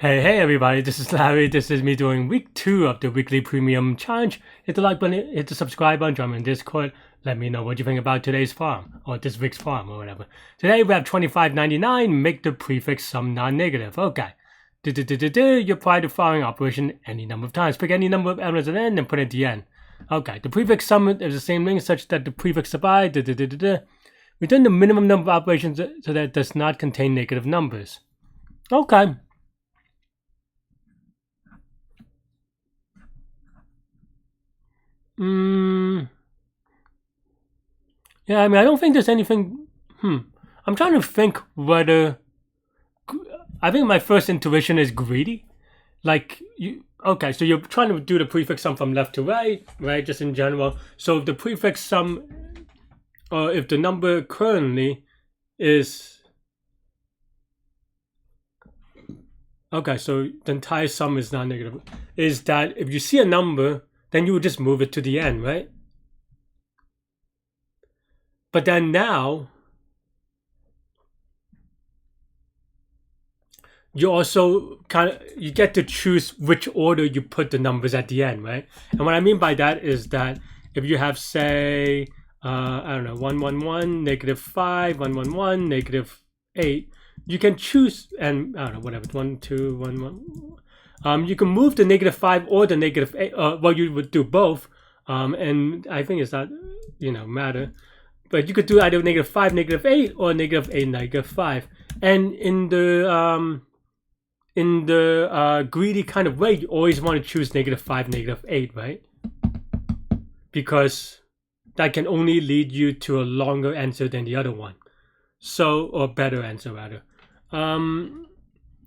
Hey everybody, this is Larry. This is me doing week 2 of the weekly premium challenge. Hit the like button, hit the subscribe button, join me in Discord. Let me know what you think about today's farm, or this week's farm, or whatever. Today we have $25.99, make the prefix sum non-negative. Okay. You apply the following operation any number of times. Pick any number of elements at the end and put it at the end. Okay, the prefix sum is the same thing such that the prefix divide, return the minimum number of operations so that it does not contain negative numbers. Okay. Yeah, I mean, I don't think there's anything. I'm trying to think whether. I think my first intuition is greedy. Like, okay, so you're trying to do the prefix sum from left to right, just in general. So if the prefix sum, or if the number currently is. Okay, so the entire sum is not negative. Is that if you see a number, then you would just move it to the end, right? But then now, you also you get to choose which order you put the numbers at the end, right? And what I mean by that is that if you have, say, I don't know, 111, -5, 111, -8, you can choose, and I don't know, whatever, 1, 2, 1, 1. You can move the -5 or the -8. Well, you would do both, and I think it's not, matter. But you could do either -5, -8, or -8, -5. And in the greedy kind of way, you always want to choose -5, -8, right? Because that can only lead you to a longer answer than the other one. So, or better answer rather.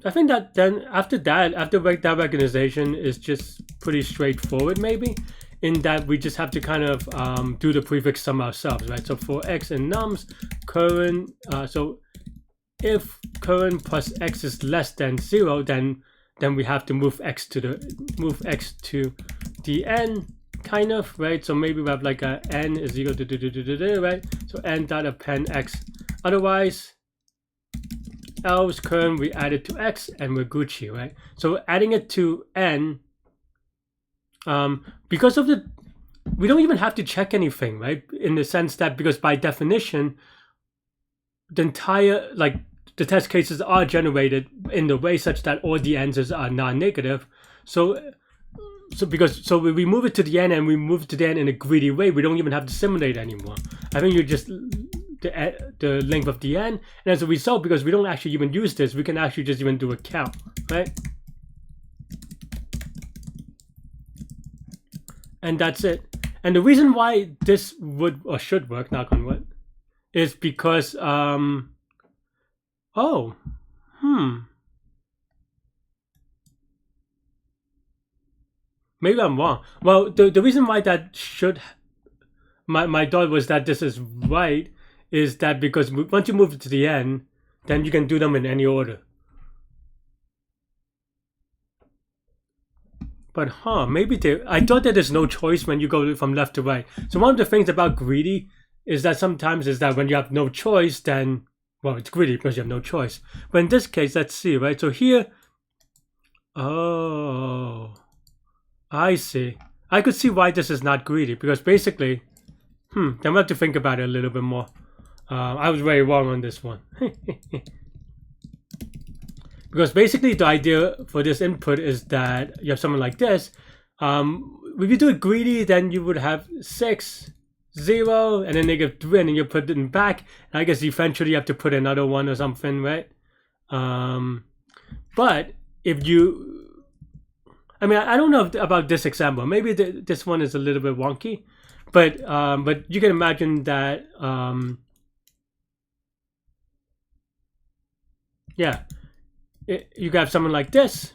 I think that then after that recognition is just pretty straightforward, maybe, in that we just have to kind of do the prefix sum ourselves, right? So for x and nums, current, so if current plus x is less than 0, then we have to move x to the n, kind of, right? So maybe we have like a n is equal to right? So n dot append x. Otherwise, else current we add it to x and we're Gucci, right? So adding it to n, because of we don't even have to check anything, right? In the sense that, because by definition, the entire, like, the test cases are generated in the way such that all the answers are non-negative. So when we move it to the end and we move it to the end in a greedy way, we don't even have to simulate anymore. I think you just the length of the n, and as a result, because we don't actually even use this, we can actually just even do a count, right? And that's it. And the reason why this would or should work, knock on wood, is because maybe I'm wrong. Well, the reason why that should, my thought was that this is right, is that because once you move it to the end, then you can do them in any order. But maybe I thought that there's no choice when you go from left to right. So one of the things about greedy is that sometimes is that when you have no choice, then, well, it's greedy because you have no choice. But in this case, let's see, right? So here, oh, I see. I could see why this is not greedy, because basically, then we have to think about it a little bit more. I was very wrong on this one. Because basically the idea for this input is that you have something like this. If you do it greedy, then you would have 6, 0, and then -3, and then you put it back. And I guess eventually you have to put another one or something, right? But if you, I mean, I don't know about this example. Maybe this one is a little bit wonky, but you can imagine that, yeah. You have something like this,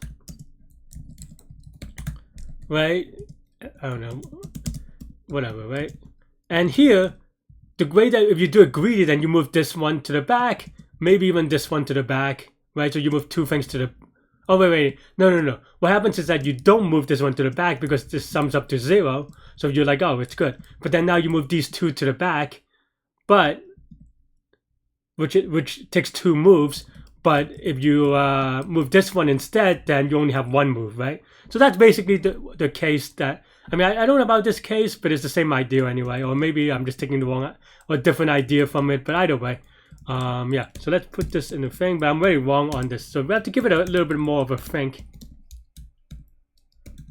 right? I don't know, whatever, right? And here, the way that if you do it greedy, then you move this one to the back, maybe even this one to the back, right? So you move two things to the, oh, wait, no. What happens is that you don't move this one to the back because this sums up to 0. So you're like, oh, it's good. But then now you move these two to the back, but which takes 2 moves. But if you move this one instead, then you only have one move, right? So that's basically the case that, I mean, I don't know about this case, but it's the same idea anyway. Or maybe I'm just taking the wrong or different idea from it, but either way. Yeah, so let's put this in the thing, but I'm very wrong on this. So we have to give it a little bit more of a think.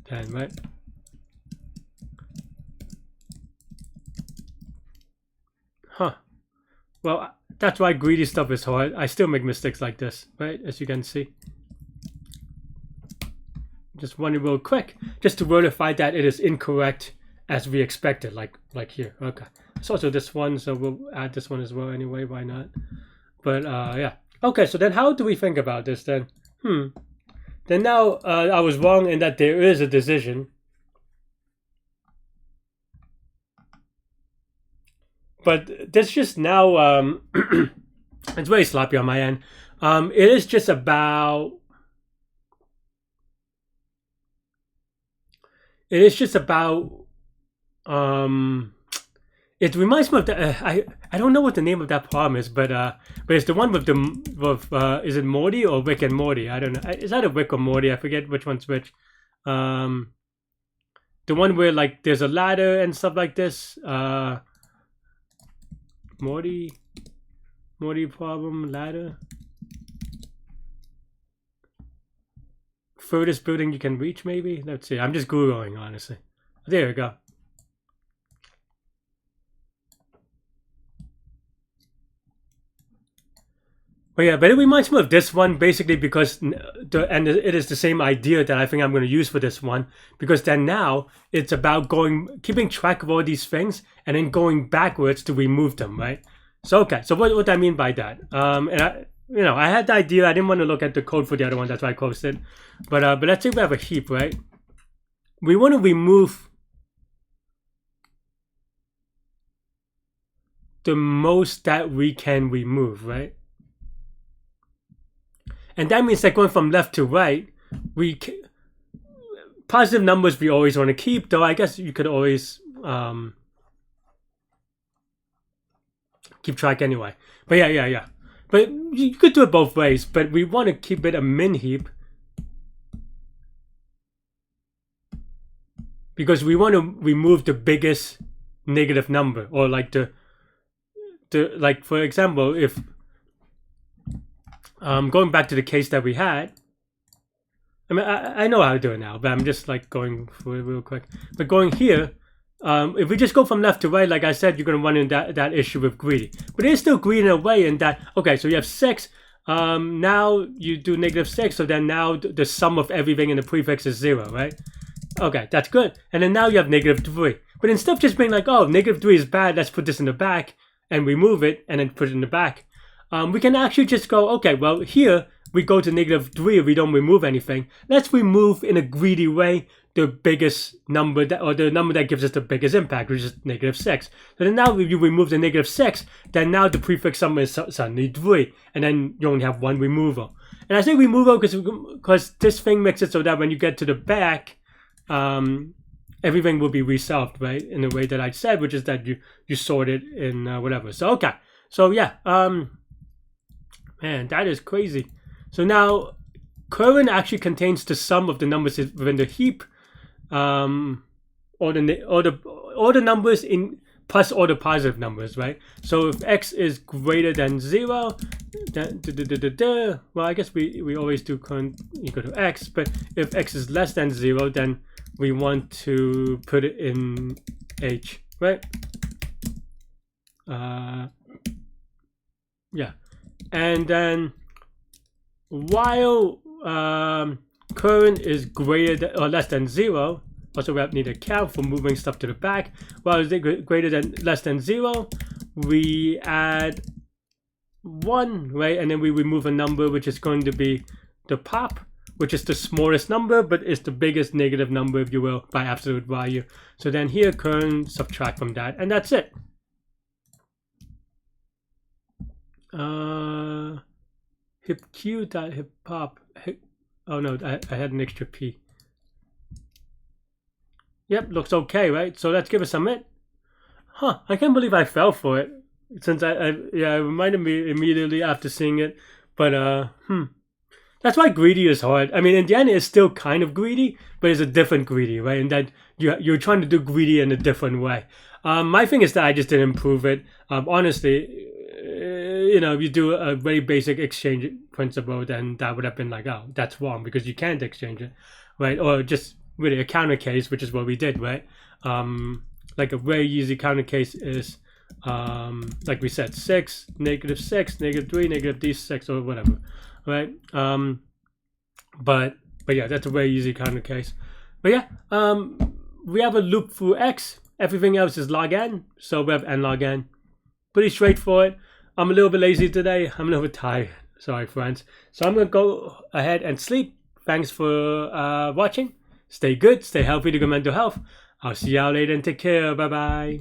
Then, right? Huh. Well, that's why greedy stuff is hard. I still make mistakes like this, right? As you can see. Just running real quick, just to verify that it is incorrect as we expected, like here. Okay. It's also this one, so we'll add this one as well anyway. Why not? But yeah. Okay, so then how do we think about this then? Then now I was wrong in that there is a decision. But this just now, it's very sloppy on my end. It is just about... It is just about... It reminds me of the... I don't know what the name of that problem is, but it's the one with is it Morty or Rick and Morty? I don't know. Is that a Rick or Morty? I forget which one's which. The one where like there's a ladder and stuff like this. Morty problem, ladder. Furthest building you can reach, maybe? Let's see. I'm just Googling, honestly. There we go. But yeah, but it reminds me of this one basically because it is the same idea that I think I'm going to use for this one, because then now it's about keeping track of all these things and then going backwards to remove them, right? So okay, so what do I mean by that? And I had the idea. I didn't want to look at the code for the other one, that's why I closed it. But let's say we have a heap, right? We want to remove the most that we can remove, right? And that means that going from left to right, positive numbers we always want to keep, though I guess you could always keep track anyway. But yeah. But you could do it both ways, but we want to keep it a min heap because we want to remove the biggest negative number, or like like for example, if going back to the case that we had, I mean, I know how to do it now, but I'm just like going through it real quick. But going here, if we just go from left to right, like I said, you're going to run into that issue with greedy. But it is still greedy in a way in that, okay, so you have 6. Now you do -6, so then now the sum of everything in the prefix is 0, right? Okay, that's good. And then now you have -3. But instead of just being like, oh, -3 is bad, let's put this in the back and remove it and then put it in the back. We can actually just go, okay, well, here we go to -3 if we don't remove anything. Let's remove in a greedy way the biggest number, or the number that gives us the biggest impact, which is -6. So then now if you remove the -6, then now the prefix sum is suddenly 3, and then you only have one removal. And I say removal because this thing makes it so that when you get to the back, everything will be resolved, right? In the way that I said, which is that you sort it in whatever. So okay, so yeah, man, that is crazy. So now current actually contains the sum of the numbers within the heap, all the numbers in plus all the positive numbers, right? So if x is greater than 0, then well, I guess we always do current equal to x, but if x is less than 0, then we want to put it in h, right? Yeah, and then while current is greater than or less than 0, also we need a count for moving stuff to the back. While it's greater than less than 0, we add 1, right? And then we remove a number which is going to be the pop, which is the smallest number, but is the biggest negative number, if you will, by absolute value. So then here, current, subtract from that, and that's it. Hip q dot hip pop. Oh no, I had an extra p. Yep, looks okay, right? So let's give it a submit. Huh, I can't believe I fell for it. Since it reminded me immediately after seeing it. But that's why greedy is hard. I mean, in the end, it's still kind of greedy, but it's a different greedy, right? And that you're trying to do greedy in a different way. My thing is that I just didn't improve it. Honestly, if you do a very basic exchange principle, then that would have been like, oh, that's wrong because you can't exchange it, right? Or just really a counter case, which is what we did, right? Like a very easy counter case is, like we said, 6, -6, -3, -d6, or whatever, right? But yeah, that's a very easy counter case. But yeah, we have a loop through x. Everything else is log n, so we have n log n. Pretty straightforward. I'm a little bit lazy today. I'm a little bit tired. Sorry, friends. So I'm gonna go ahead and sleep. Thanks for watching. Stay good, stay healthy to good mental health. I'll see y'all later and take care. Bye bye.